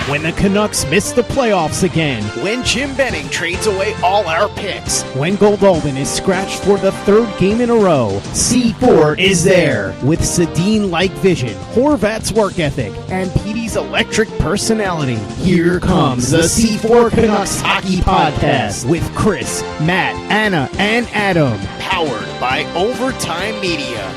When the Canucks miss the playoffs again. When Jim Benning trades away all our picks. When Goldalden is scratched for the third game in a row. C4 is there. With Sedin-like vision, Horvat's work ethic, and Petey's electric personality. Here comes the C4 Canucks Hockey Podcast with Chris, Matt, Anna, and Adam. Powered by Overtime Media.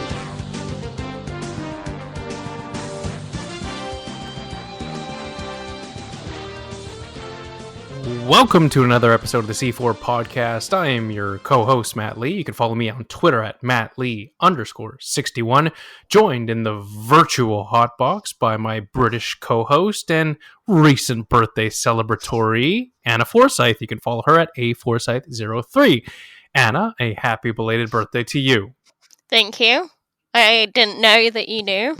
Welcome to another episode of the C4 Podcast. I am your co-host, Matt Lee. You can follow me on Twitter at MattLee_61. Joined in the virtual hotbox by my British co-host and recent birthday celebratory, Anna Forsyth. You can follow her at aforsyth03. Anna, a happy belated birthday to you. Thank you. I didn't know that you knew,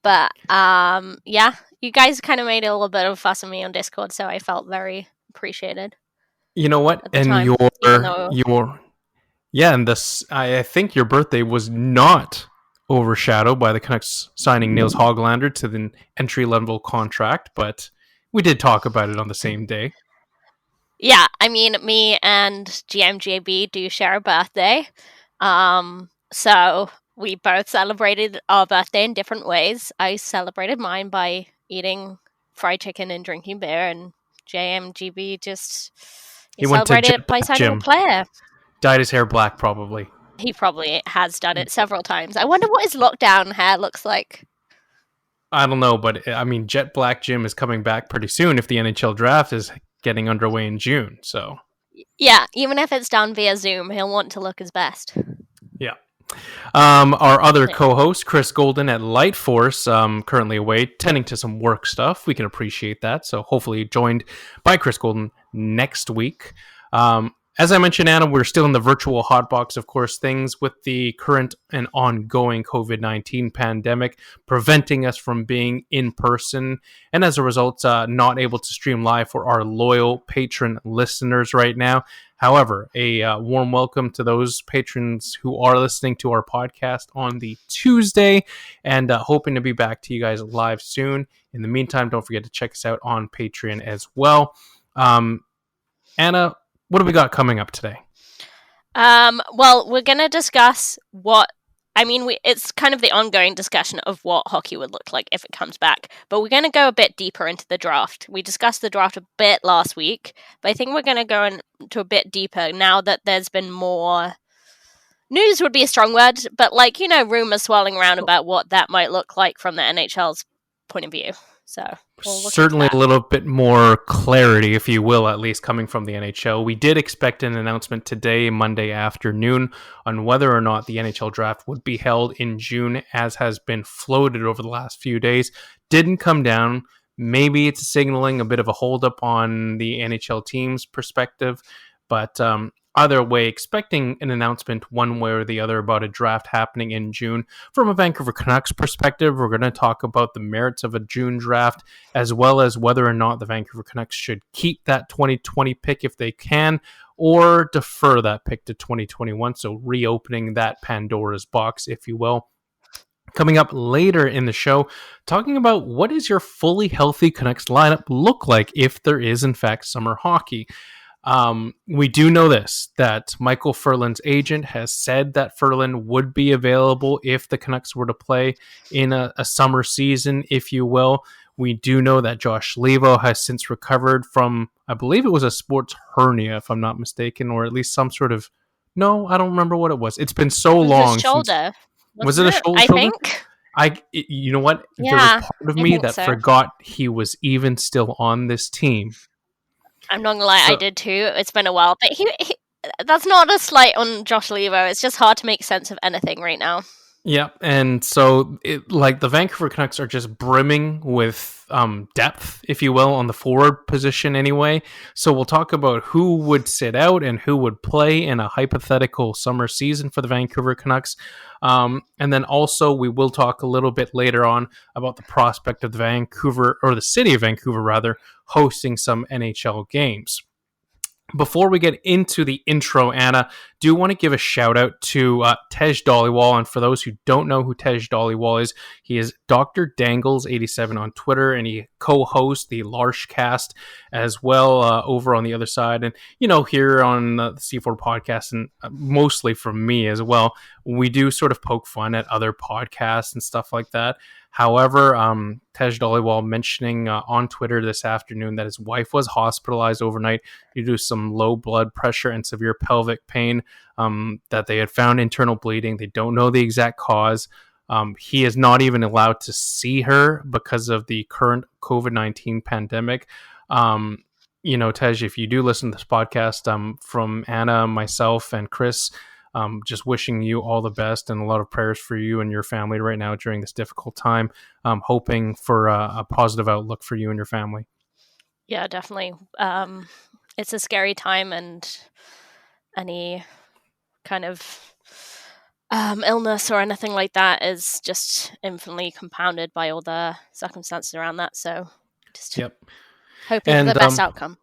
but yeah, you guys kind of made a little bit of a fuss on me on Discord, so I felt very appreciated. You know what? And time, and this, I think your birthday was not overshadowed by the Canucks signing Nils Hoglander to the entry-level contract, but we did talk about it on the same day. Yeah, I mean, me and GMJB do share a birthday, so we both celebrated our birthday in different ways. I celebrated mine by eating fried chicken and drinking beer, and JMGB just he celebrated it by signing a player. Dyed his hair black, probably. He probably has done it several times. I wonder what his lockdown hair looks like. I don't know, but I mean, Jet Black Jim is coming back pretty soon if the NHL Draft is getting underway in June. So yeah, even if it's done via Zoom, he'll want to look his best. Yeah. Our other co-host, Chris Golden at Light Force, currently away, tending to some work stuff. We can appreciate that. So hopefully joined by Chris Golden next week. As I mentioned, Anna, we're still in the virtual hotbox, of course, things with the current and ongoing COVID-19 pandemic preventing us from being in person. And as a result, not able to stream live for our loyal patron listeners right now. However, a warm welcome to those patrons who are listening to our podcast on the Tuesday and hoping to be back to you guys live soon. In the meantime, don't forget to check us out on Patreon as well. Anna, what do we got coming up today? Well, we're going to discuss it's kind of the ongoing discussion of what hockey would look like if it comes back, but we're going to go a bit deeper into the draft. We discussed the draft a bit last week, but I think we're going to go into a bit deeper now that there's been more news would be a strong word, but rumors swirling around about what that might look like from the NHL's point of view. So certainly a little bit more clarity, if you will, at least coming from the NHL. We did expect an announcement today, Monday afternoon, on whether or not the NHL draft would be held in June, as has been floated over the last few days. Didn't come down. Maybe it's signaling a bit of a holdup on the NHL team's perspective, but either way, expecting an announcement one way or the other about a draft happening in June. From a Vancouver Canucks perspective, we're going to talk about the merits of a June draft, as well as whether or not the Vancouver Canucks should keep that 2020 pick if they can, or defer that pick to 2021, so reopening that Pandora's box, if you will. Coming up later in the show, talking about what does your fully healthy Canucks lineup look like if there is, in fact, summer hockey. We do know this, that Michael Ferland's agent has said that Ferland would be available if the Canucks were to play in a summer season, if you will. We do know that Josh Levo has since recovered from, I believe it was a sports hernia, if I'm not mistaken, or at least some sort of, no, I don't remember what it was. It's been so long. His shoulder. Was it a shoulder? I think. You know what? Yeah, there was part of me that forgot he was even still on this team. I'm not gonna lie, I did too. It's been a while, but he that's not a slight on Josh Levo. It's just hard to make sense of anything right now. Yeah, and so the Vancouver Canucks are just brimming with depth, if you will, on the forward position anyway. So we'll talk about who would sit out and who would play in a hypothetical summer season for the Vancouver Canucks. And then also we will talk a little bit later on about the prospect of the city of Vancouver rather, hosting some NHL games. Before we get into the intro, Anna, do want to give a shout out to Tej Dollywall. And for those who don't know who Tej Dollywall is, he is Dr. Dangles87 on Twitter, and he co-hosts the Larshcast as well over on the other side. And, here on the C4 podcast, and mostly from me as well, we do sort of poke fun at other podcasts and stuff like that. However, Tej Dollywall mentioning on Twitter this afternoon that his wife was hospitalized overnight due to some low blood pressure and severe pelvic pain, that they had found internal bleeding. They don't know the exact cause. He is not even allowed to see her because of the current COVID-19 pandemic. Tej, if you do listen to this podcast, from Anna, myself, and Chris, just wishing you all the best and a lot of prayers for you and your family right now during this difficult time. Hoping for a positive outlook for you and your family. Yeah, definitely. It's a scary time, and any kind of illness or anything like that is just infinitely compounded by all the circumstances around that. So just hoping for the best outcome.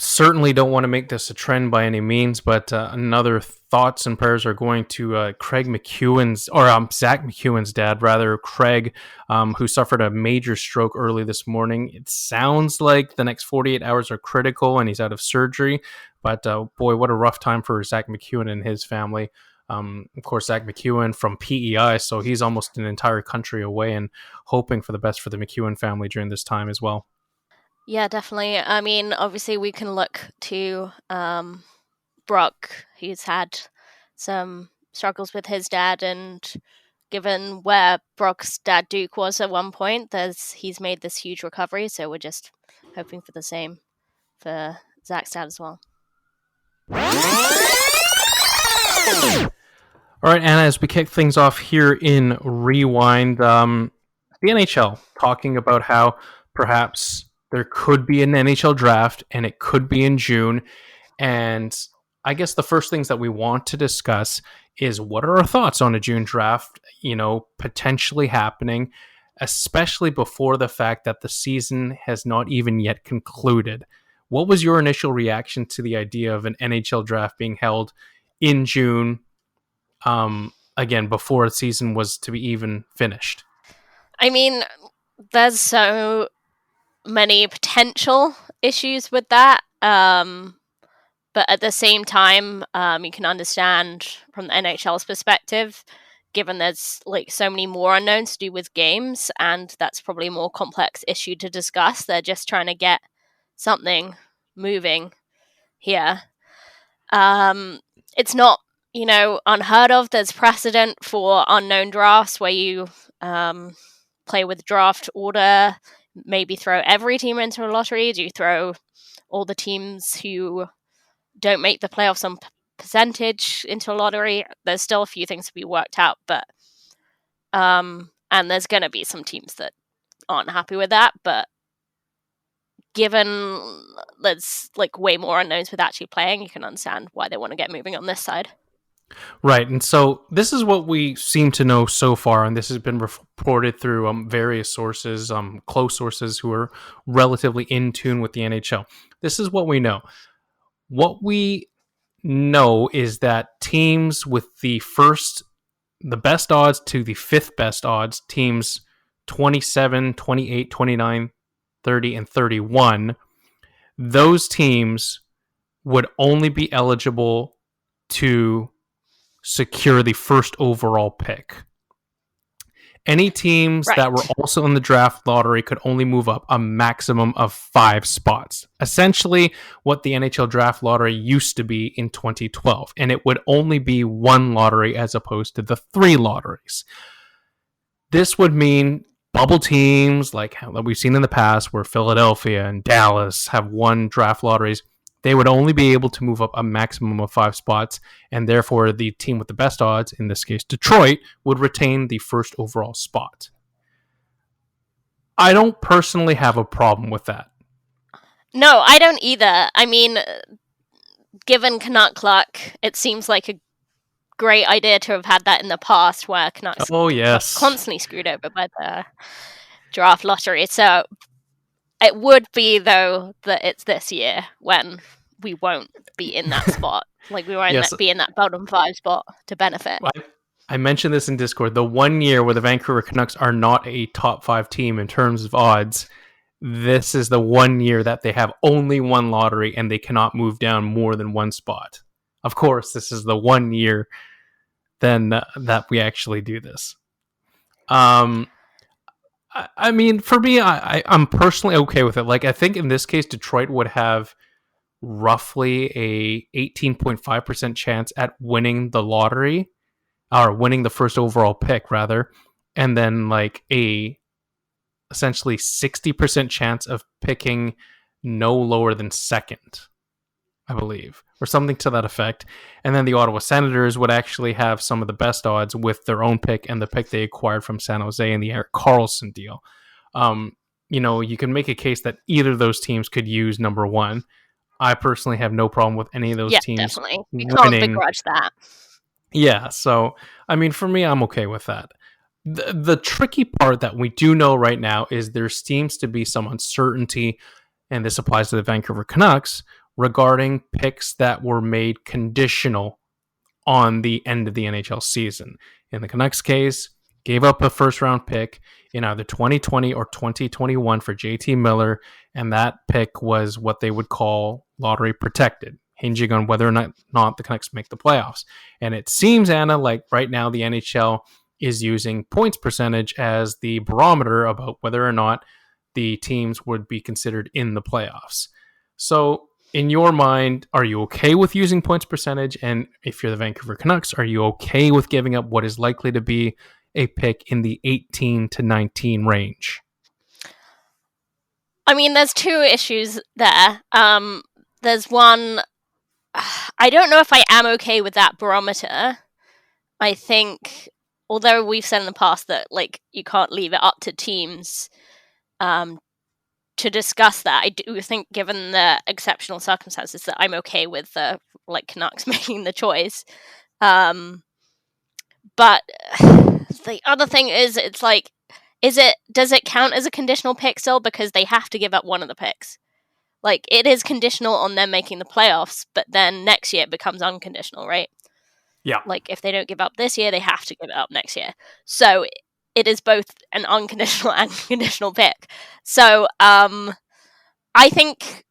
Certainly don't want to make this a trend by any means, but another thoughts and prayers are going to Zach McEwen's dad, rather, Craig, who suffered a major stroke early this morning. It sounds like the next 48 hours are critical and he's out of surgery, but boy, what a rough time for Zach McEwen and his family. Of course, Zach McEwen from PEI, so he's almost an entire country away, and hoping for the best for the McEwen family during this time as well. Yeah, definitely. I mean, obviously we can look to Brock, who's had some struggles with his dad, and given where Brock's dad Duke was at one point, he's made this huge recovery, so we're just hoping for the same for Zach's dad as well. All right, Anna, as we kick things off here in Rewind, the NHL talking about how perhaps there could be an NHL draft, and it could be in June. And I guess the first things that we want to discuss is what are our thoughts on a June draft, potentially happening, especially before the fact that the season has not even yet concluded. What was your initial reaction to the idea of an NHL draft being held in June, again, before the season was to be even finished? I mean, there's so many potential issues with that, but at the same time, you can understand from the NHL's perspective, given there's so many more unknowns to do with games, and that's probably a more complex issue to discuss. They're just trying to get something moving here. It's not unheard of. There's precedent for unknown drafts where you play with draft order. Maybe throw every team into a lottery. Do you throw all the teams who don't make the playoffs on percentage into a lottery? There's still a few things to be worked out, but and there's going to be some teams that aren't happy with that. But given there's way more unknowns with actually playing, you can understand why they want to get moving on this side. Right, and so this is what we seem to know so far, and this has been reported through various sources, close sources who are relatively in tune with the NHL. This is what we know. What we know is that teams with the best odds to the fifth best odds, teams 27, 28, 29, 30, and 31, those teams would only be eligible to secure the first overall pick. Any teams that were also in the draft lottery could only move up a maximum of 5 spots. Essentially what the NHL draft lottery used to be in 2012. And it would only be 1 lottery as opposed to the 3 lotteries. This would mean bubble teams like we've seen in the past where Philadelphia and Dallas have won draft lotteries. They would only be able to move up a maximum of 5 spots, and therefore the team with the best odds, in this case Detroit, would retain the first overall spot. I don't personally have a problem with that. No, I don't either. I mean, given Canuck luck, it seems like a great idea to have had that in the past where Canucks are constantly screwed over by the draft lottery. So it would be, though, that it's this year when we won't be in that spot. Like, we won't Yes. be in that bottom 5 spot to benefit. I mentioned this in Discord. The 1 year where the Vancouver Canucks are not a top 5 team in terms of odds, this is the 1 year that they have only one lottery and they cannot move down more than one spot. Of course, this is the 1 year then that we actually do this. I mean, for me, I'm personally okay with it. Like, I think in this case, Detroit would have roughly a 18.5% chance at winning the lottery, or winning the first overall pick, rather, and then like a essentially 60% chance of picking no lower than second, I believe, or something to that effect. And then the Ottawa Senators would actually have some of the best odds with their own pick and the pick they acquired from San Jose in the Erik Karlsson deal. You can make a case that either of those teams could use number one. I personally have no problem with any of those teams. Definitely. You can't begrudge that. Yeah, so, I mean, for me, I'm okay with that. The tricky part that we do know right now is there seems to be some uncertainty, and this applies to the Vancouver Canucks, regarding picks that were made conditional on the end of the NHL season. In the Canucks case, gave up a first-round pick in either 2020 or 2021 for JT Miller, and that pick was what they would call lottery protected, hinging on whether or not the Canucks make the playoffs. And it seems, Anna, like right now the NHL is using points percentage as the barometer about whether or not the teams would be considered in the playoffs. So, in your mind, are you okay with using points percentage? And if you're the Vancouver Canucks, are you okay with giving up what is likely to be a pick in the 18 to 19 range? I mean, there's two issues there. There's one, I don't know if I am okay with that barometer. I think, although we've said in the past that like you can't leave it up to teams to discuss that, I do think, given the exceptional circumstances, that I'm okay with the Canucks making the choice. But the other thing is, it's like, does it count as a conditional pick still, because they have to give up one of the picks? Like, it is conditional on them making the playoffs, but then next year it becomes unconditional, right? Yeah. Like, if they don't give up this year, they have to give it up next year. So it is both an unconditional and conditional pick. So I think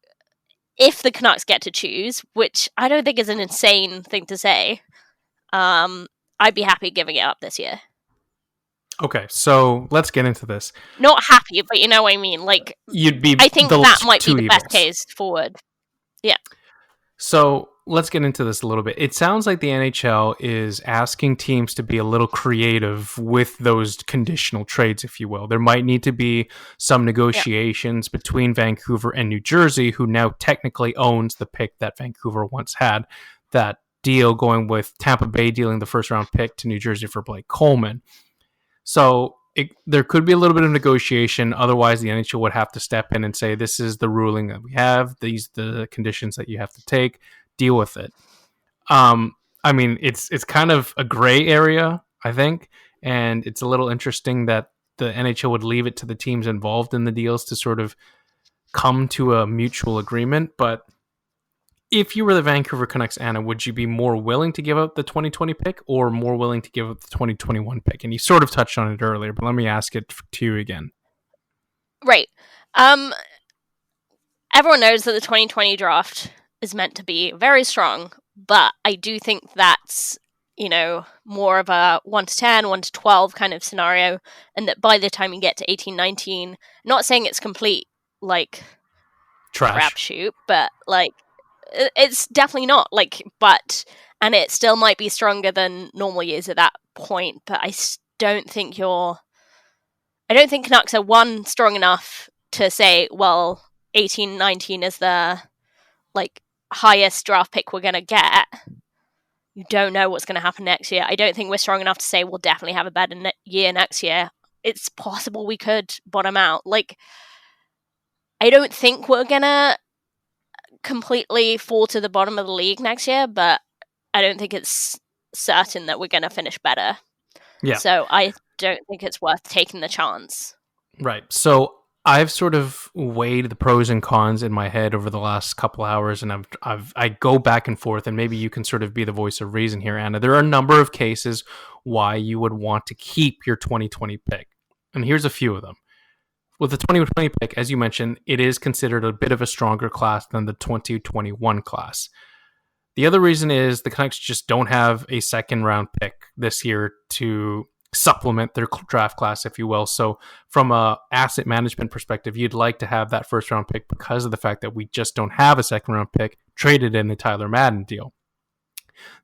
if the Canucks get to choose, which I don't think is an insane thing to say, I'd be happy giving it up this year. Okay, so let's get into this. Not happy, but you know what I mean. Like, I think that might be the best case forward. Yeah. So let's get into this a little bit. It sounds like the NHL is asking teams to be a little creative with those conditional trades, if you will. There might need to be some negotiations between Vancouver and New Jersey, who now technically owns the pick that Vancouver once had. That deal going with Tampa Bay dealing the first round pick to New Jersey for Blake Coleman. So there could be a little bit of negotiation. Otherwise, the NHL would have to step in and say, this is the ruling that we have. These are the conditions that you have to take. Deal with it. I mean, it's kind of a gray area, I think. And it's a little interesting that the NHL would leave it to the teams involved in the deals to sort of come to a mutual agreement. But if you were the Vancouver Canucks, Anna, would you be more willing to give up the 2020 pick or more willing to give up the 2021 pick? And you sort of touched on it earlier, but let me ask it to you again. Right. Everyone knows that the 2020 draft is meant to be very strong, but I do think that's, more of a 1 to 10, 1 to 12 kind of scenario, and that by the time you get to 18, 19, not saying it's complete, trash crapshoot, but, it's definitely not, and it still might be stronger than normal years at that point, but I don't think Canucks are, one, strong enough to say, well, 18, 19 is the, highest draft pick we're going to get. You don't know what's going to happen next year. I don't think we're strong enough to say we'll definitely have a better year next year. It's possible we could bottom out. I don't think we're going to completely fall to the bottom of the league next year, but I don't think it's certain that we're going to finish better. Yeah. So I don't think it's worth taking the chance. Right. So I've sort of weighed the pros and cons in my head over the last couple hours, and I go back and forth, and maybe you can sort of be the voice of reason here, Anna. There are a number of cases why you would want to keep your 2020 pick, and here's a few of them. With the 2020 pick, as you mentioned, it is considered a bit of a stronger class than the 2021 class. The other reason is the Canucks just don't have a second round pick this year to supplement their draft class, if you will. So from a asset management perspective, you'd like to have that first round pick because of the fact that we just don't have a second round pick traded in the Tyler Madden deal.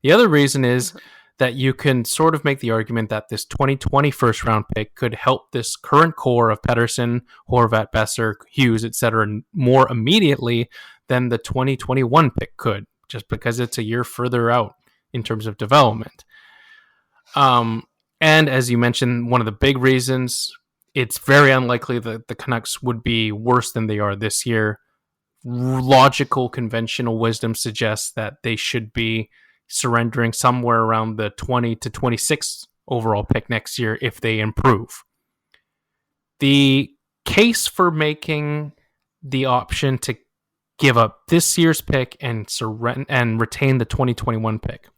The other reason is that you can sort of make the argument that this 2020 first round pick could help this current core of Pettersson, Horvat, Besser, Hughes, etc. more immediately than the 2021 pick could, just because it's a year further out in terms of development. And as you mentioned, one of the big reasons, it's very unlikely that the Canucks would be worse than they are this year. Logical, conventional wisdom suggests that they should be surrendering somewhere around the 20 to 26 overall pick next year if they improve. The case for making the option to give up this year's pick and retain the 2021 pick.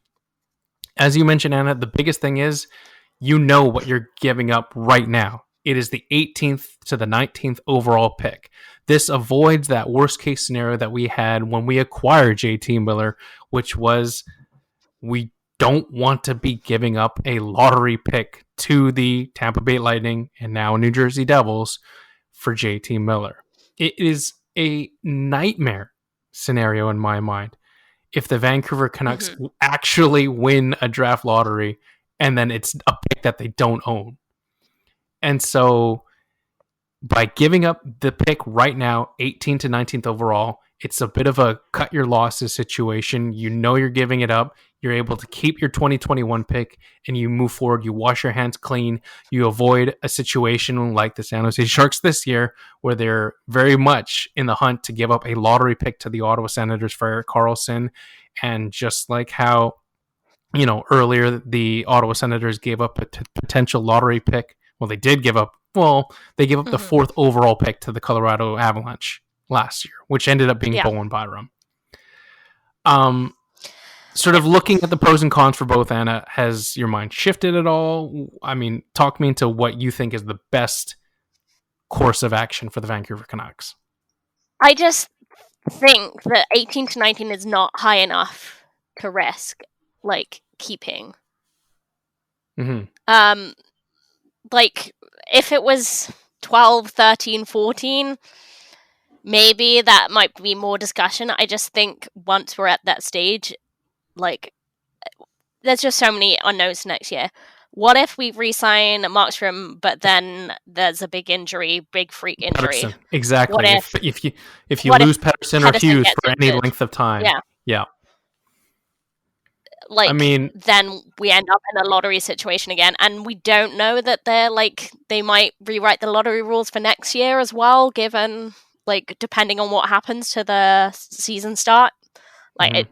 As you mentioned, Anna, the biggest thing is you know what you're giving up right now. It is the 18th to the 19th overall pick. This avoids that worst case scenario that we had when we acquired JT Miller, which was we don't want to be giving up a lottery pick to the Tampa Bay Lightning and now New Jersey Devils for JT Miller. It is a nightmare scenario in my mind if the Vancouver Canucks actually win a draft lottery and then it's a pick that they don't own. And so by giving up the pick right now, 18th to 19th overall, it's a bit of a cut your losses situation. You know you're giving it up. You're able to keep your 2021 pick and you move forward. You wash your hands clean. You avoid a situation like the San Jose Sharks this year where they're very much in the hunt to give up a lottery pick to the Ottawa Senators for Erik Karlsson. And just like how, earlier the Ottawa Senators gave up a potential lottery pick. Well, they did give up. Well, they gave up the fourth overall pick to the Colorado Avalanche last year, which ended up being Bowen Byram. Sort of looking at the pros and cons for both, Anna, has your mind shifted at all? I mean, talk me into what you think is the best course of action for the Vancouver Canucks. I just think that 18 to 19 is not high enough to risk, keeping. If it was 12, 13, 14, maybe that might be more discussion. I just think once we're at that stage, there's just so many unknowns next year. What if we re-sign Markstrom, but then there's a big injury, big freak injury? Pettersson. Exactly. What if you lose Pettersson or Hughes for any length of time? Yeah. Then we end up in a lottery situation again, and we don't know that they might rewrite the lottery rules for next year as well, given depending on what happens to the season start. I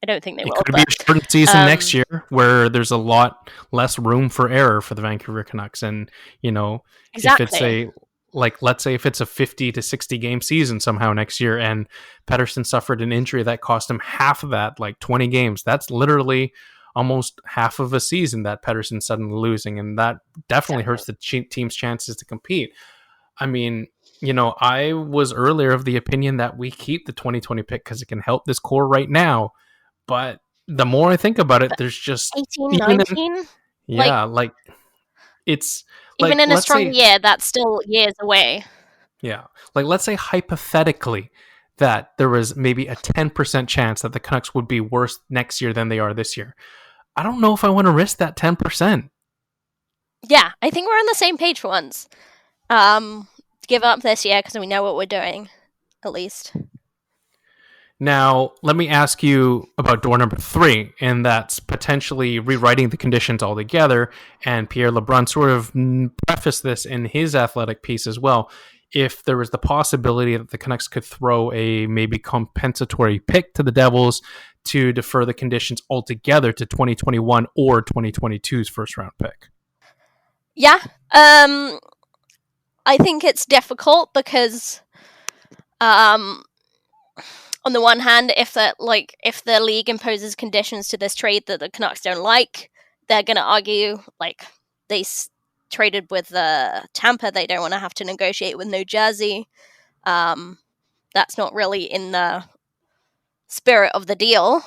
don't think they will. It could be a shortened season next year where there's a lot less room for error for the Vancouver Canucks, and exactly. If it's let's say if it's a 50 to 60 game season somehow next year and Pettersson suffered an injury that cost him half of that, 20 games, that's literally almost half of a season that Pettersson's suddenly losing. And that definitely hurts the team's chances to compete. I mean, I was earlier of the opinion that we keep the 2020 pick because it can help this core right now. But the more I think about it, there's just 18, 19? It's even in a strong year, that's still years away. Yeah. Let's say hypothetically that there was maybe a 10% chance that the Canucks would be worse next year than they are this year. I don't know if I want to risk that 10%. Yeah, I think we're on the same page for once. Give up this year because we know what we're doing, at least. Now, let me ask you about door number 3, and that's potentially rewriting the conditions altogether. And Pierre LeBrun sort of prefaced this in his athletic piece as well. If there was the possibility that the Canucks could throw a maybe compensatory pick to the Devils to defer the conditions altogether to 2021 or 2022's first round pick. Yeah. I think it's difficult because, on the one hand, if the league imposes conditions to this trade that the Canucks don't like, they're going to argue like they traded with Tampa, they don't want to have to negotiate with New Jersey. That's not really in the spirit of the deal.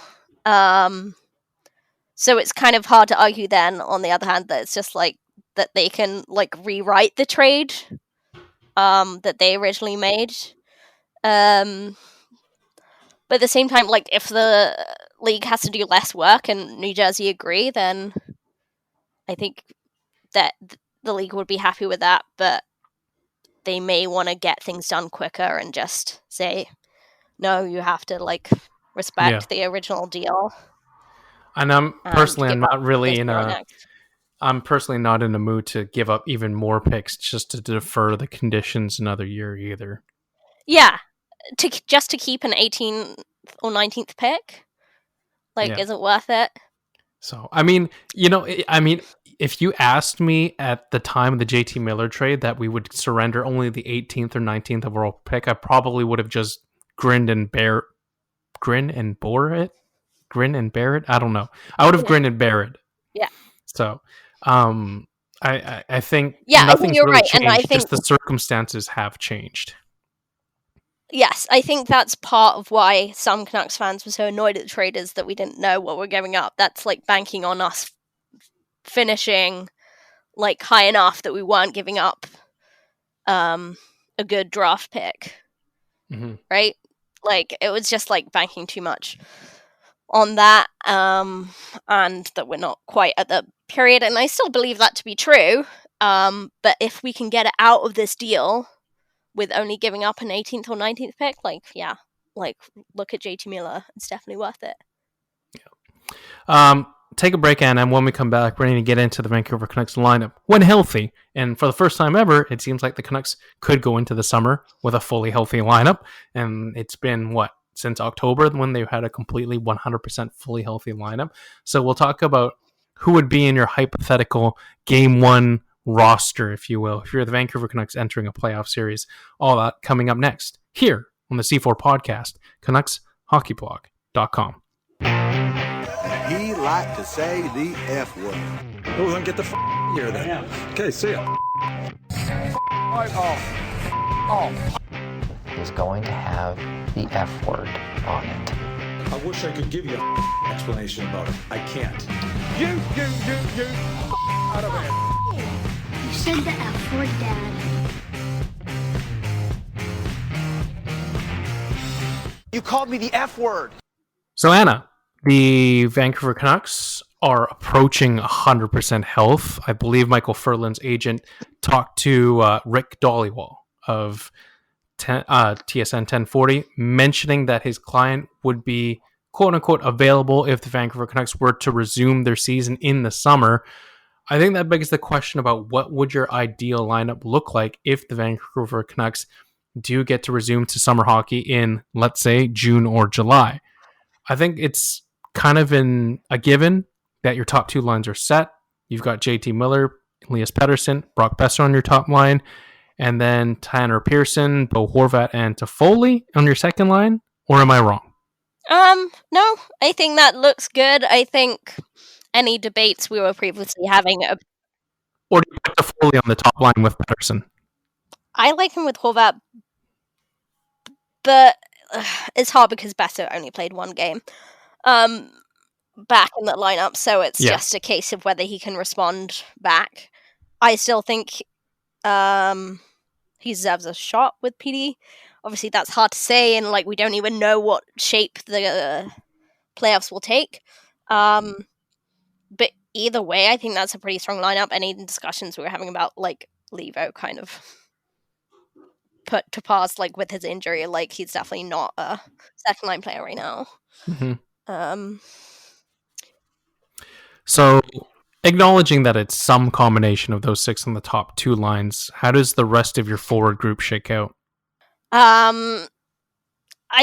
So it's kind of hard to argue then, on the other hand, that it's just like that they can like rewrite the trade that they originally made. But at the same time, like if the league has to do less work and New Jersey agree, then I think that the league would be happy with that, but they may want to get things done quicker and just say, no, you have to like respect the original deal. And I'm personally not in a mood to give up even more picks just to defer the conditions another year either. Yeah, to keep an 18th or 19th pick, is it worth it? So, I mean, if you asked me at the time of the JT Miller trade that we would surrender only the 18th or 19th overall pick, I probably would have just grin and bear it. I don't know. I would have grinned and bear it. Yeah. So, I think nothing's really changed. And I think just the circumstances have changed. Yes, I think that's part of why some Canucks fans were so annoyed at the trade, is that we didn't know what we're giving up. That's like banking on us finishing like high enough that we weren't giving up a good draft pick. Mm-hmm. Right? Like it was just like banking too much on that, and that we're not quite at the period, and I still believe that to be true. But if we can get it out of this deal with only giving up an 18th or 19th pick, look at JT Miller. It's definitely worth it. Yeah. Take a break, and when we come back, we're going to get into the Vancouver Canucks lineup when healthy. And for the first time ever, it seems like the Canucks could go into the summer with a fully healthy lineup. And it's been, since October when they had a completely 100% fully healthy lineup. So we'll talk about who would be in your hypothetical Game 1 roster, if you will, if you're the Vancouver Canucks entering a playoff series. All that coming up next here on the C4 podcast, CanucksHockeyBlog.com. He liked to say the F word. Oh, then get the here then. Yeah. Okay, see ya. Is going to have the F word on it. I wish I could give you an explanation about it. I can't. You, out of here. You said the F word, Dad. You called me the F word. So, Anna, the Vancouver Canucks are approaching 100% health. I believe Michael Furlan's agent talked to Rick Dollywall of TSN 1040, mentioning that his client would be quote-unquote available if the Vancouver Canucks were to resume their season in the summer. I think that begs the question about what would your ideal lineup look like if the Vancouver Canucks do get to resume to summer hockey in, let's say, June or July. I think it's kind of a given that your top two lines are set. You've got JT Miller, Elias Pettersson, Brock Besser on your top line, and then Tanner Pearson, Bo Horvat, and Toffoli on your second line. Or am I wrong? No, I think that looks good. I think any debates we were previously having... Or do you put Toffoli on the top line with Pettersson? I like him with Horvat, but it's hard because Besser only played one game back in the lineup, so it's just a case of whether he can respond back. I still think he deserves a shot with PD. Obviously, that's hard to say, and we don't even know what shape the playoffs will take. But either way, I think that's a pretty strong lineup. Any discussions we were having about Levo kind of put to pause with his injury, he's definitely not a second line player right now. Mm-hmm. So, acknowledging that it's some combination of those six on the top two lines, how does the rest of your forward group shake out? I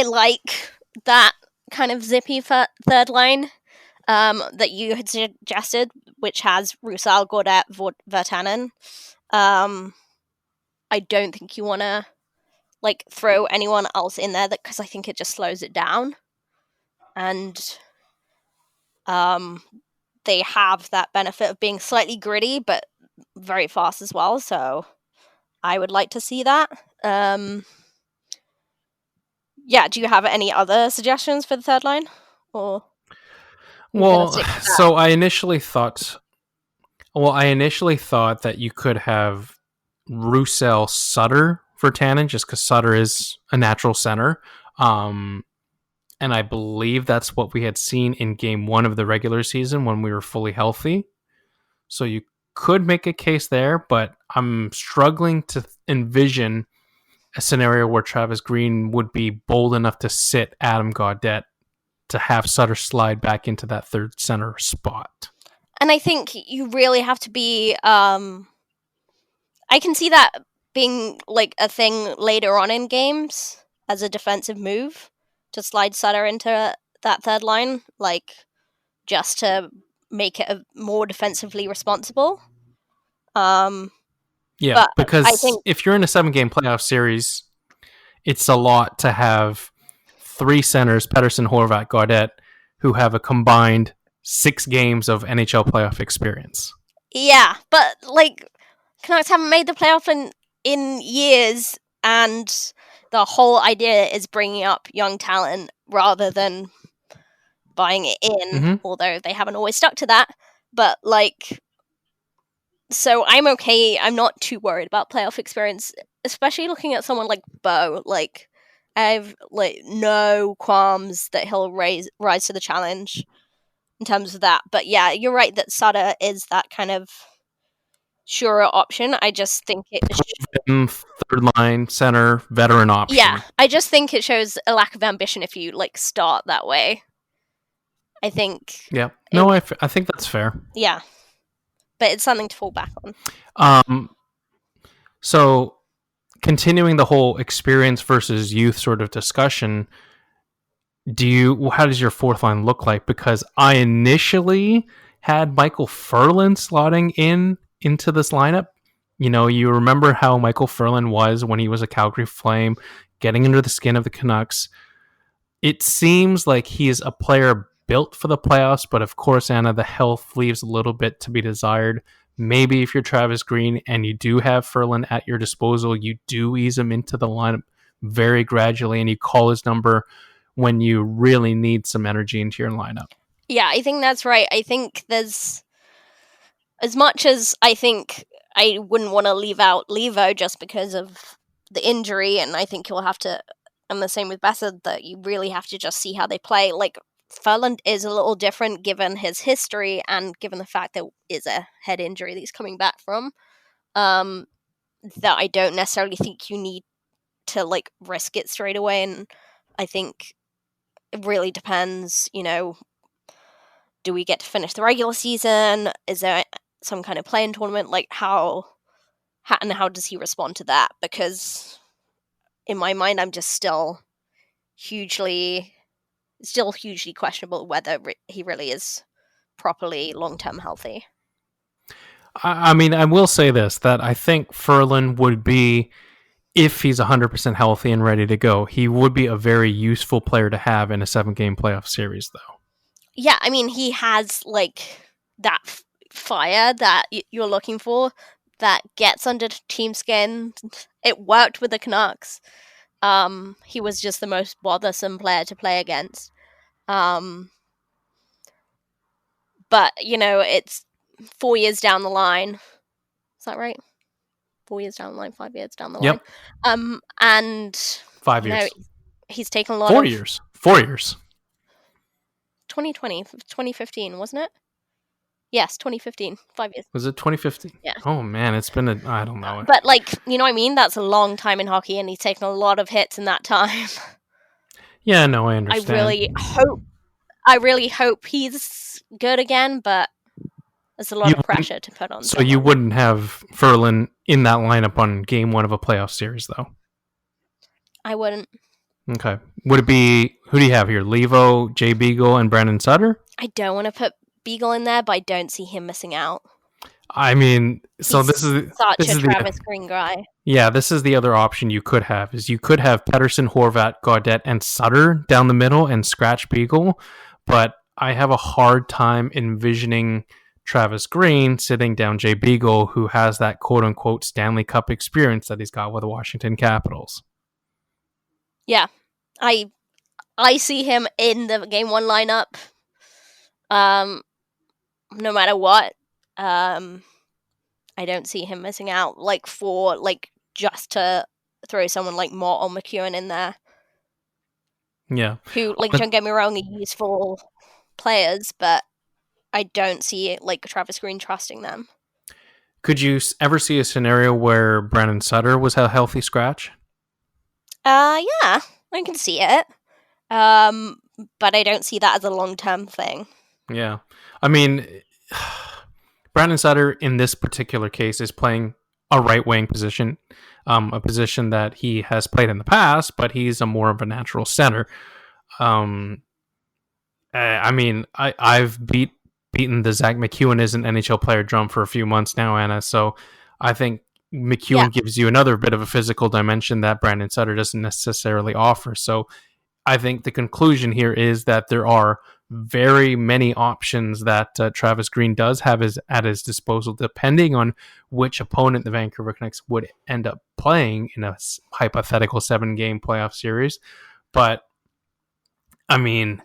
like that kind of zippy third line that you had suggested, which has Roussel, Gaudette, Virtanen. I I don't think you want to like throw anyone else in there because I think it just slows it down. And they have that benefit of being slightly gritty but very fast as well. So I would like to see that. Yeah, do you have any other suggestions for the third line? Or well, so I initially thought that you could have Roussel Sutter for Tannen, just because Sutter is a natural center. And I believe that's what we had seen in game 1 of the regular season when we were fully healthy. So you could make a case there, but I'm struggling to envision a scenario where Travis Green would be bold enough to sit Adam Gaudette to have Sutter slide back into that third center spot. And I think you really have to be... I can see that being like a thing later on in games as a defensive move to slide Sutter into that third line, like just to make it more defensively responsible. Yeah, because I think if you're in a 7-game playoff series, it's a lot to have 3 centers, Pettersson, Horvat, Gaudette, who have a combined 6 games of NHL playoff experience. Yeah, but like Canucks haven't made the playoff in years, and the whole idea is bringing up young talent rather than buying it in, although they haven't always stuck to that. But like, so I'm okay. I'm not too worried about playoff experience, especially looking at someone like Bo. Like, I've like no qualms that he'll rise to the challenge in terms of that. But yeah, you're right that Sutter is that kind of surer option. I just think it third line center veteran option. Yeah, I just think it shows a lack of ambition if you like start that way. I think. Yeah. No, I think that's fair. Yeah, but it's something to fall back on. So continuing the whole experience versus youth sort of discussion, how does your fourth line look like? Because I initially had Michael Ferland slotting into this lineup. You know, you remember how Michael Ferland was when he was a Calgary Flame, getting under the skin of the Canucks. It seems like he is a player built for the playoffs, but of course, Anna, the health leaves a little bit to be desired. Maybe if you're Travis Green and you do have Ferland at your disposal, you do ease him into the lineup very gradually and you call his number when you really need some energy into your lineup. Yeah, I think that's right. I think there's, as much as I think I wouldn't want to leave out Levo just because of the injury, and I think you'll have to, and the same with Bessa, that you really have to just see how they play. Like, Ferland is a little different given his history and given the fact there is a head injury that he's coming back from, that I don't necessarily think you need to like risk it straight away. And I think it really depends, you know, do we get to finish the regular season? Is there some kind of play-in tournament? Like how does he respond to that? Because in my mind, I'm just still hugely questionable whether he really is properly long-term healthy. I mean, I will say this, that I think Ferland would be, if he's 100% healthy and ready to go, he would be a very useful player to have in a 7-game playoff series, though. Yeah, I mean, he has, like, that fire that you're looking for that gets under team skin. It worked with the Canucks. He was just the most bothersome player to play against. But, you know, it's 4 years down the line. Is that right? 4 years down the line, 5 years down the line. Yep. And 5 years. He's taken a lot 4 of... years. 4 years. 2015, wasn't it? Yes, 2015. 5 years. Was it 2015? Yeah. Oh, man, it's been I don't know. But, like, you know what I mean? That's a long time in hockey, and he's taken a lot of hits in that time. Yeah, no, I understand. I really hope he's good again, but there's a lot of pressure to put on. So you wouldn't have Ferland in that lineup on game 1 of a playoff series, though? I wouldn't. Okay. Would it be, who do you have here? Levo, Jay Beagle, and Brandon Sutter? I don't want to put Beagle in there, but I don't see him missing out. I mean, so this is such a Travis Green guy. Yeah, this is the other option you could have. Is you could have Pedersen, Horvat, Gaudette, and Sutter down the middle and scratch Beagle, but I have a hard time envisioning Travis Green sitting down Jay Beagle, who has that quote-unquote Stanley Cup experience that he's got with the Washington Capitals. Yeah, I see him in the game one lineup. No matter what. I don't see him missing out, just to throw someone like Mott or McEwen in there. Yeah. Who, don't get me wrong, are useful players, but I don't see it Travis Green trusting them. Could you ever see a scenario where Brandon Sutter was a healthy scratch? Yeah, I can see it. But I don't see that as a long-term thing. Yeah. I mean, Brandon Sutter in this particular case is playing a right wing position, a position that he has played in the past, but he's a more of a natural center. I mean, I've beaten the Zach McEwen is an NHL player drum for a few months now, Anna. So I think McEwen gives you another bit of a physical dimension that Brandon Sutter doesn't necessarily offer. So I think the conclusion here is that there are very many options that Travis Green does have at his disposal, depending on which opponent the Vancouver Canucks would end up playing in a hypothetical 7-game playoff series. But, I mean,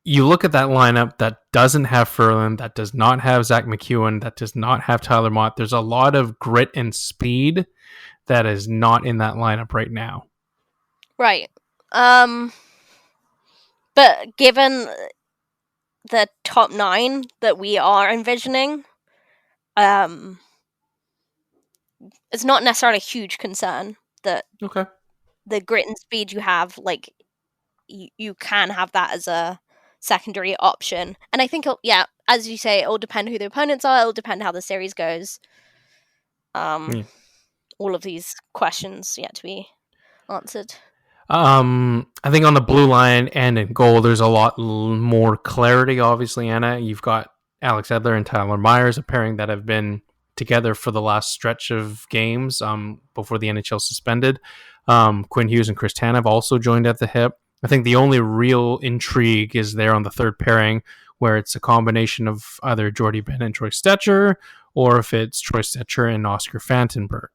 you look at that lineup that doesn't have Ferland, that does not have Zach McEwen, that does not have Tyler Mott. There's a lot of grit and speed that is not in that lineup right now. Right. But given the top 9 that we are envisioning, it's not necessarily a huge concern that the grit and speed you have, you can have that as a secondary option. And I think, as you say, it'll depend who the opponents are, it'll depend how the series goes. All of these questions yet to be answered. I think on the blue line and in goal, there's a lot more clarity. Obviously, Anna, you've got Alex Edler and Tyler Myers, a pairing that have been together for the last stretch of games before the NHL suspended. Quinn Hughes and Chris Tanev also joined at the hip. I think the only real intrigue is there on the third pairing, where it's a combination of either Jordy Benn and Troy Stetcher, or if it's Troy Stetcher and Oscar Fantenberg.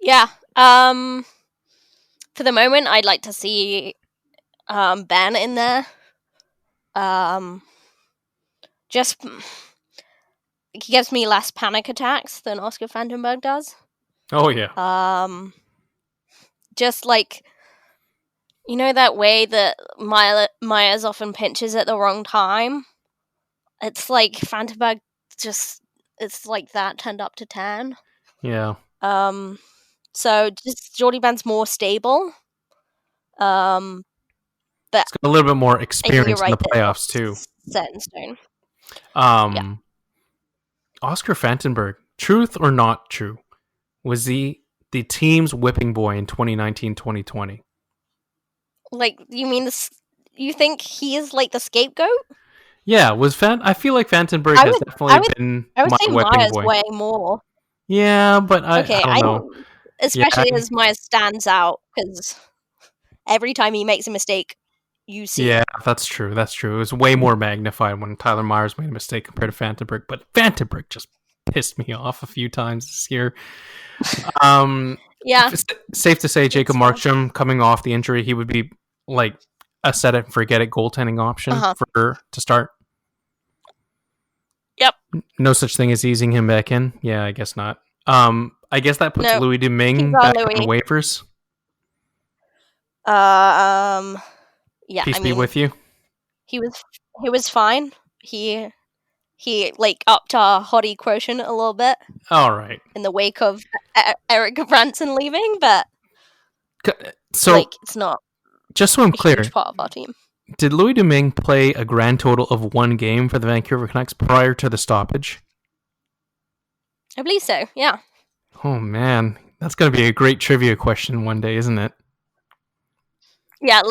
Yeah. For the moment, I'd like to see Ben in there. Just he gives me less panic attacks than Oscar Fantenberg does. Oh yeah. Just that way that Myers often pinches at the wrong time. It's like Fantenberg it's like that turned up to 10. Yeah. So just Jordy Benn's more stable. But it's got a little bit more experience in the playoffs too. Set in stone. Oscar Fantenberg, truth or not true, was the team's whipping boy in 2019-2020. You mean this? You think he is the scapegoat? Yeah, I feel like Fantenberg has definitely been my whipping boy. Way more. Yeah, but I don't know. Especially as Myers stands out, because every time he makes a mistake, you see. Yeah, that's true. That's true. It was way more magnified when Tyler Myers made a mistake compared to Fantenberg, but Fantenberg just pissed me off a few times this year. Yeah. It's safe to say Jacob Markstrom, coming off the injury, he would be a set it and forget it goaltending option to start. Yep. No such thing as easing him back in. Yeah, I guess not. I guess that puts Louis Domingue back on waivers. Yeah. Peace be with you. He was fine. He upped our hottie quotient a little bit. All right. In the wake of Eric Branson leaving, but so it's not. Just so I'm clear, huge part of our team. Did Louis Domingue play a grand total of 1 game for the Vancouver Canucks prior to the stoppage? I believe so, yeah. Oh, man. That's going to be a great trivia question one day, isn't it? Yeah,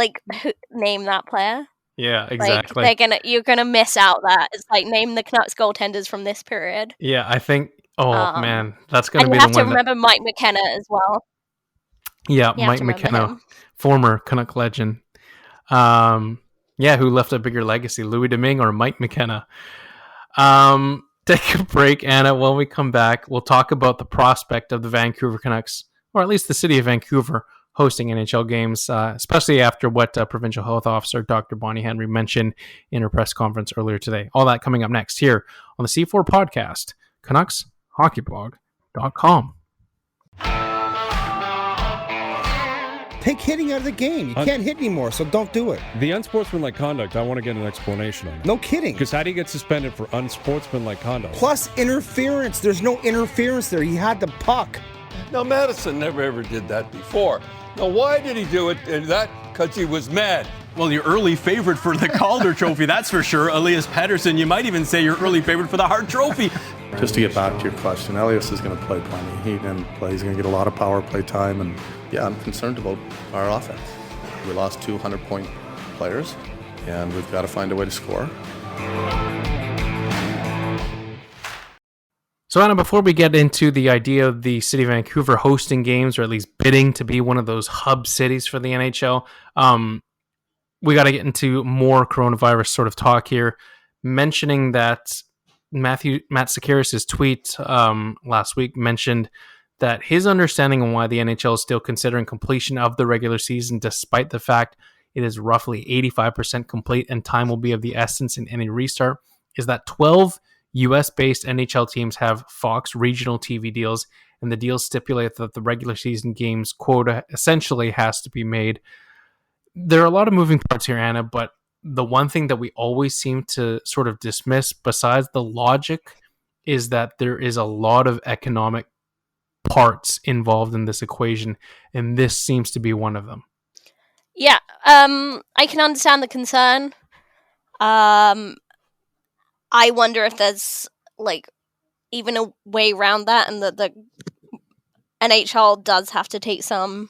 name that player. Yeah, exactly. You're gonna miss out that. It's like name the Canucks goaltenders from this period. Yeah, I think. Oh Um, man, that's going and to you be the have to one that. remember Mike McKenna as well. Yeah, You have Mike to remember McKenna, him. former Canuck legend. Yeah, who left a bigger legacy, Louis Domingue or Mike McKenna? Take a break, Anna. When we come back, we'll talk about the prospect of the Vancouver Canucks, or at least the city of Vancouver, hosting NHL games, especially after what Provincial Health Officer Dr. Bonnie Henry mentioned in her press conference earlier today. All that coming up next here on the C4 podcast, CanucksHockeyBlog.com. Take hitting out of the game. You can't hit anymore, so don't do it. The unsportsmanlike conduct, I want to get an explanation on. No kidding. Because how do you get suspended for unsportsmanlike conduct? Plus interference. There's no interference there. He had the puck. Now, Madison never ever did that before. Now, why did he do it? And that because he was mad. Well, your early favorite for the Calder Trophy, that's for sure. Elias Pettersson, you might even say your early favorite for the Hart Trophy. Just to get back to your question, Elias is going to play plenty. He can play. He's going to get a lot of power play time. And yeah, I'm concerned about our offense. We lost 200-point players, and we've got to find a way to score. So, Anna, before we get into the idea of the city of Vancouver hosting games, or at least bidding to be one of those hub cities for the NHL, we got to get into more coronavirus sort of talk here, mentioning that Matt Sakaris' tweet last week mentioned that his understanding on why the NHL is still considering completion of the regular season, despite the fact it is roughly 85% complete and time will be of the essence in any restart, is that 12 US-based NHL teams have Fox regional TV deals, and the deals stipulate that the regular season games quota essentially has to be made. There are a lot of moving parts here, Anna, but the one thing that we always seem to sort of dismiss, besides the logic, is that there is a lot of economic parts involved in this equation, and this seems to be one of them. Yeah, I can understand the concern. I wonder if there's like even a way around that, and that the NHL does have to take some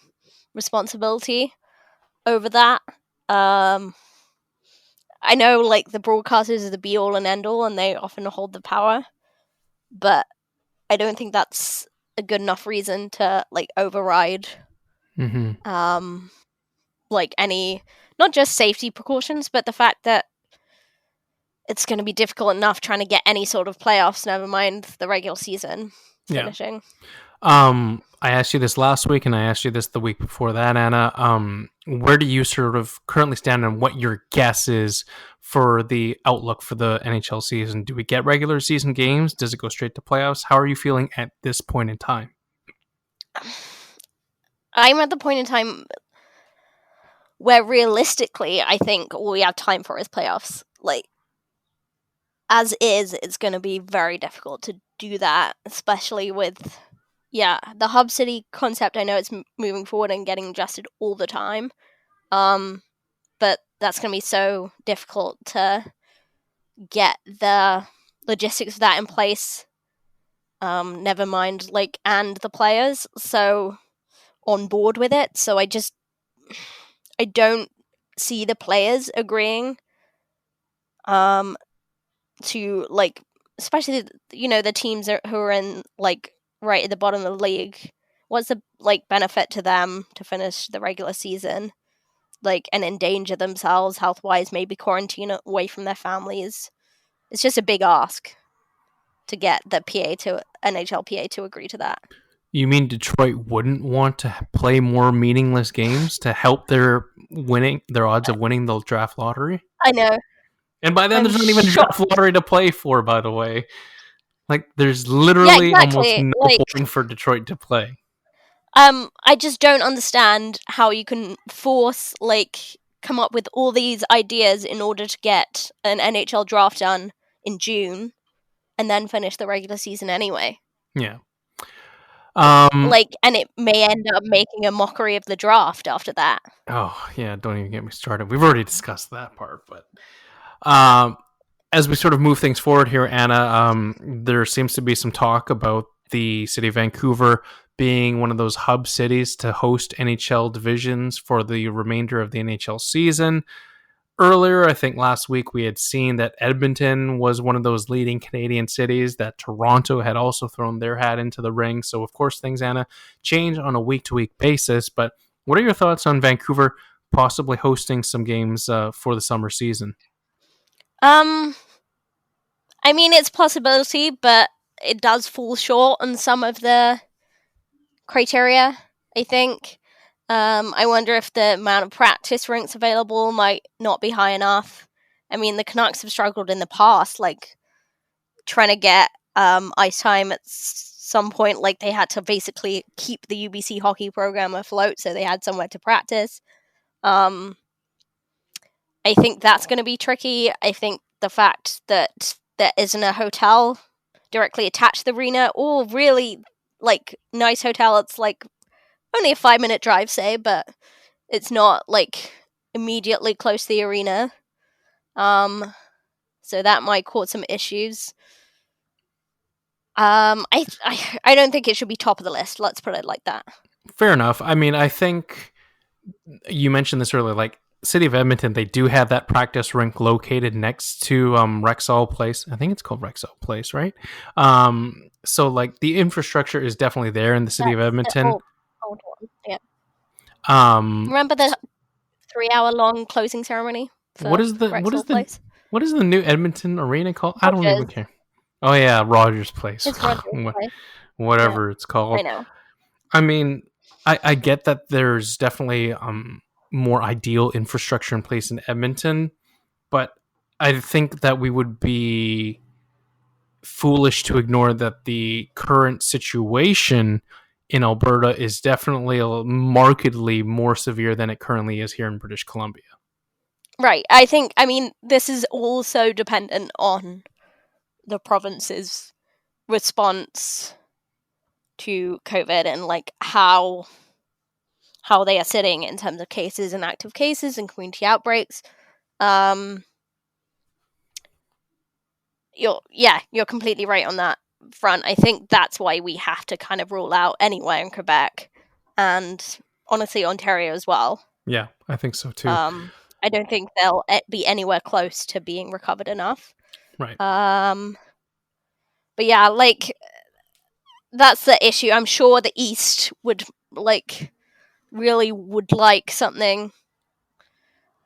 responsibility over that. I know like the broadcasters are the be all and end all, and they often hold the power, but I don't think that's a good enough reason to like override like any, not just safety precautions, but the fact that it's going to be difficult enough trying to get any sort of playoffs, never mind the regular season finishing. I asked you this last week, and I asked you this the week before that, Anna. Where do you sort of currently stand on what your guess is for the outlook for the NHL season? Do we get regular season games? Does it go straight to playoffs? How are you feeling at this point in time? I'm at the point in time where realistically, I think all we have time for is playoffs. Like, as is, it's going to be very difficult to do that, especially with, the hub city concept. I know it's moving forward and getting adjusted all the time, but that's going to be so difficult to get the logistics of that in place. Never mind, like, and the players so on board with it. So I don't see the players agreeing to, like, especially, the teams who are in, like, right at the bottom of the league. What's the, like, benefit to them to finish the regular season, like, and endanger themselves health-wise, maybe quarantine away from their families? It's just a big ask to get the NHL PA to agree to that. You mean Detroit wouldn't want to play more meaningless games to help their odds of winning the draft lottery? I know. And by then, there's not even a draft lottery to play for, by the way. Like, there's literally almost no point for Detroit to play. I just don't understand how you can come up with all these ideas in order to get an NHL draft done in June and then finish the regular season anyway. Yeah. And it may end up making a mockery of the draft after that. Oh, yeah, don't even get me started. We've already discussed that part, but as we sort of move things forward here, Anna, there seems to be some talk about the city of Vancouver being one of those hub cities to host NHL divisions for the remainder of the NHL season. earlier, I think last week, we had seen that Edmonton was one of those leading Canadian cities, that Toronto had also thrown their hat into the ring. So, of course, things, Anna, change on a week-to-week basis. But what are your thoughts on Vancouver possibly hosting some games for the summer season? I mean, it's a possibility, but it does fall short on some of the criteria, I think. I wonder if the amount of practice rinks available might not be high enough. I mean, the Canucks have struggled in the past, like, trying to get ice time at some point. Like, they had to basically keep the UBC hockey program afloat, so they had somewhere to practice. I think that's going to be tricky. I think the fact that there isn't a hotel directly attached to the arena, or really, like, nice hotel, it's like only a 5-minute drive, say, but it's not like immediately close to the arena. So that might cause some issues. I don't think it should be top of the list. Let's put it like that. Fair enough. I mean, I think you mentioned this earlier, like, City of Edmonton, they do have that practice rink located next to Rexall Place. I think it's called Rexall Place, right? So, like, the infrastructure is definitely there in the City of Edmonton. Old one, yeah. Remember the 3-hour-long closing ceremony? What is the new Edmonton Arena called? I don't even care. Oh yeah, Rogers Place. It's Rogers Place. Whatever it's called. I know. I mean, I get that there's definitely more ideal infrastructure in place in Edmonton, but I think that we would be foolish to ignore that the current situation in Alberta is definitely markedly more severe than it currently is here in British Columbia. Right. I mean, this is also dependent on the province's response to COVID and, like, how they are sitting in terms of cases and active cases and community outbreaks. You're completely right on that front. I think that's why we have to kind of rule out anywhere in Quebec and honestly Ontario as well. Yeah, I think so too. I don't think they'll be anywhere close to being recovered enough. Right. But yeah, like, that's the issue. I'm sure the East would really would like something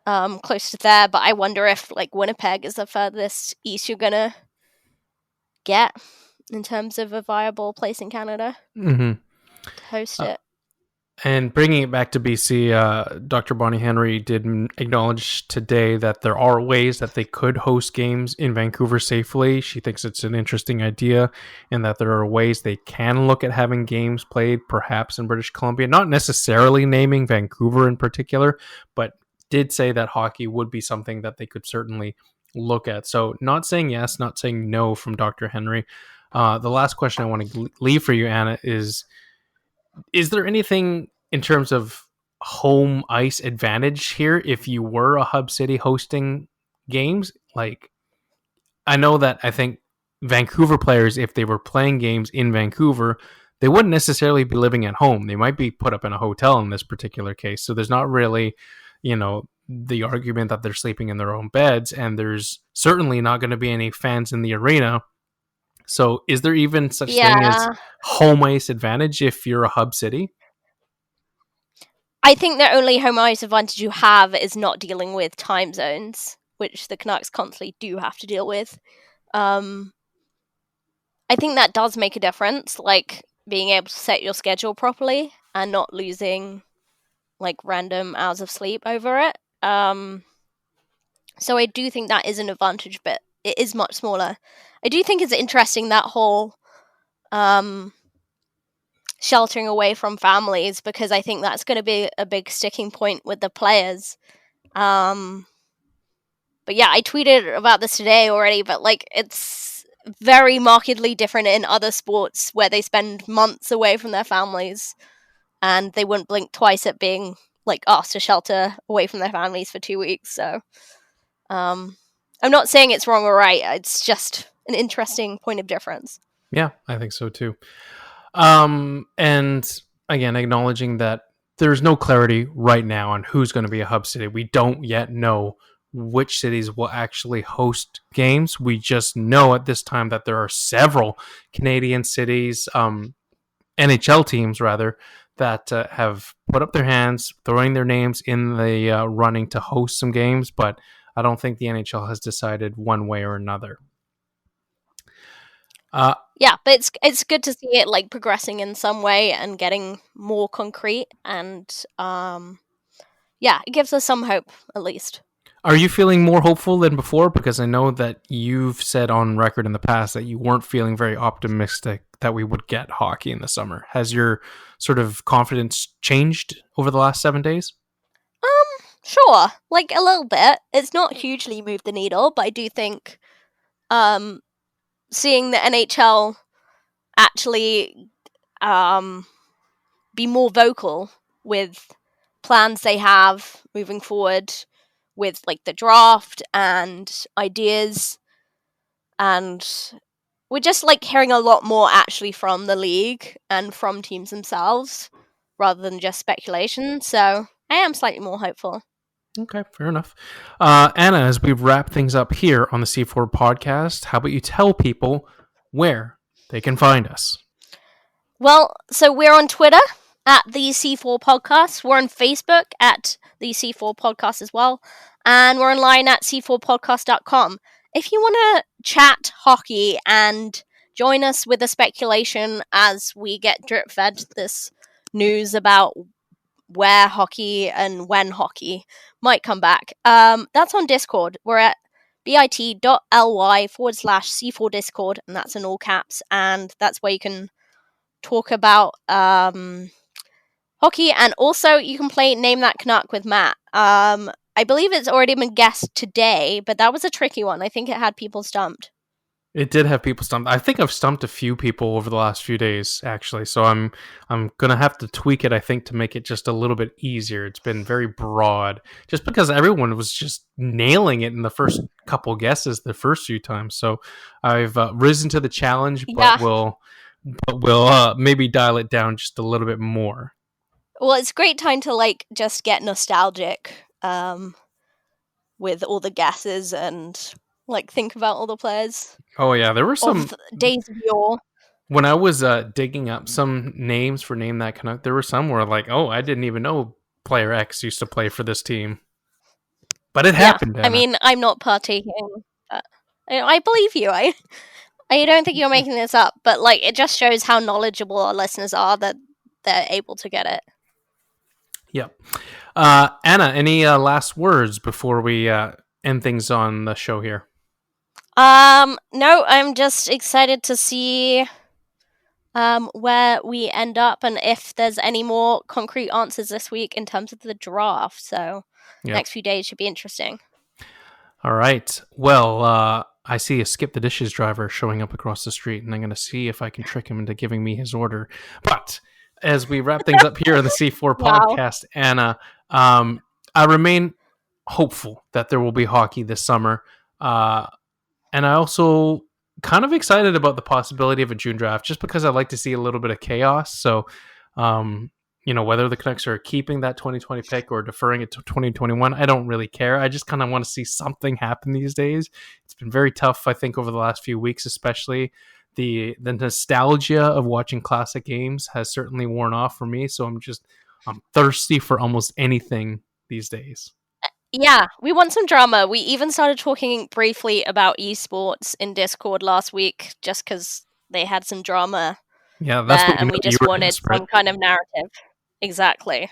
close to there, but I wonder if, like, Winnipeg is the furthest east you're gonna get in terms of a viable place in Canada to host it. And bringing it back to BC, Dr. Bonnie Henry did acknowledge today that there are ways that they could host games in Vancouver safely. She thinks it's an interesting idea, and that there are ways they can look at having games played perhaps in British Columbia, not necessarily naming Vancouver in particular, but did say that hockey would be something that they could certainly look at. So not saying yes, not saying no from Dr. Henry. The last question I want to leave for you, Anna, is there anything in terms of home ice advantage here if you were a hub city hosting games? Like, I know that I think Vancouver players, if they were playing games in Vancouver, they wouldn't necessarily be living at home. They might be put up in a hotel in this particular case. So there's not really, the argument that they're sleeping in their own beds, and there's certainly not going to be any fans in the arena. So is there even such thing as home ice advantage if you're a hub city? I think the only home ice advantage you have is not dealing with time zones, which the Canucks constantly do have to deal with. I think that does make a difference, like being able to set your schedule properly and not losing, like, random hours of sleep over it. So I do think that is an advantage, but it is much smaller. I do think it's interesting, that whole sheltering away from families, because I think that's going to be a big sticking point with the players. But yeah, I tweeted about this today already, but, like, it's very markedly different in other sports where they spend months away from their families and they wouldn't blink twice at being, like, asked to shelter away from their families for 2 weeks. So I'm not saying it's wrong or right. It's just an interesting point of difference. Yeah, I think so too. And again, acknowledging that there's no clarity right now on who's going to be a hub city. We don't yet know which cities will actually host games. We just know at this time that there are several Canadian cities, NHL teams rather, that have put up their hands, throwing their names in the running to host some games, but I don't think the NHL has decided one way or another. Yeah, but it's good to see it like progressing in some way and getting more concrete, and yeah, it gives us some hope at least. Are you feeling more hopeful than before? Because I know that you've said on record in the past that you weren't feeling very optimistic that we would get hockey in the summer. Has your sort of confidence changed over the last 7 days? Sure, like a little bit. It's not hugely moved the needle, but I do think seeing the NHL actually be more vocal with plans they have moving forward with like the draft and ideas, and we're just like hearing a lot more actually from the league and from teams themselves rather than just speculation, so I am slightly more hopeful. Okay, fair enough. Anna, as we wrap things up here on the C4 podcast, how about you tell people where they can find us? Well, so we're on Twitter at the C4 Podcast. We're on Facebook at the C4 Podcast as well. And we're online at c4podcast.com. If you want to chat hockey and join us with the speculation as we get drip fed this news about where hockey and when hockey might come back, that's on Discord. We're at bit.ly/C4 Discord, and that's in all caps. And that's where you can talk about hockey, and also you can play Name That Canuck with Matt. I believe it's already been guessed today, but that was a tricky one. I think it had people stumped. It did have people stumped. I think I've stumped a few people over the last few days, actually. So I'm gonna have to tweak it, I think, to make it just a little bit easier. It's been very broad, just because everyone was just nailing it in the first couple guesses the first few times. So I've risen to the challenge, but we'll maybe dial it down just a little bit more. Well, it's a great time to like just get nostalgic with all the guesses and like think about all the players. Oh yeah, there were some days of yore. When I was digging up some names for Name That Canuck, there were some where like, oh, I didn't even know player X used to play for this team. But it happened. Anna. I mean, I'm not partaking. I believe you. I don't think you're making this up, but like it just shows how knowledgeable our listeners are that they're able to get it. Yep. Anna, any last words before we end things on the show here? No, I'm just excited to see where we end up and if there's any more concrete answers this week in terms of the draft. So next few days should be interesting. All right. Well, I see a Skip the Dishes driver showing up across the street, and I'm going to see if I can trick him into giving me his order. But as we wrap things up here on the C4 podcast, Anna, I remain hopeful that there will be hockey this summer. And I also kind of excited about the possibility of a June draft, just because I like to see a little bit of chaos. So, whether the Canucks are keeping that 2020 pick or deferring it to 2021, I don't really care. I just kind of want to see something happen these days. It's been very tough, I think, over the last few weeks, especially. The nostalgia of watching classic games has certainly worn off for me. So I'm thirsty for almost anything these days. Yeah, we want some drama. We even started talking briefly about esports in Discord last week, just because they had some drama. Yeah, that's what and we just wanted some kind of narrative. Exactly.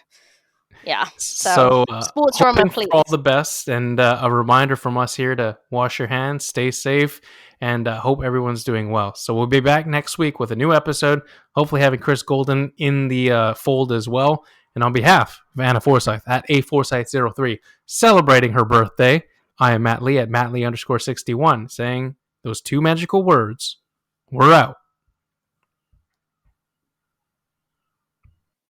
Yeah. So sports drama, please. All the best, and a reminder from us here to wash your hands, stay safe, and hope everyone's doing well. So we'll be back next week with a new episode, hopefully having Chris Golden in the fold as well. And on behalf of Anna Forsyth at aforsyth03, celebrating her birthday, I am Matt Lee at mattlee_61, saying those two magical words, we're out.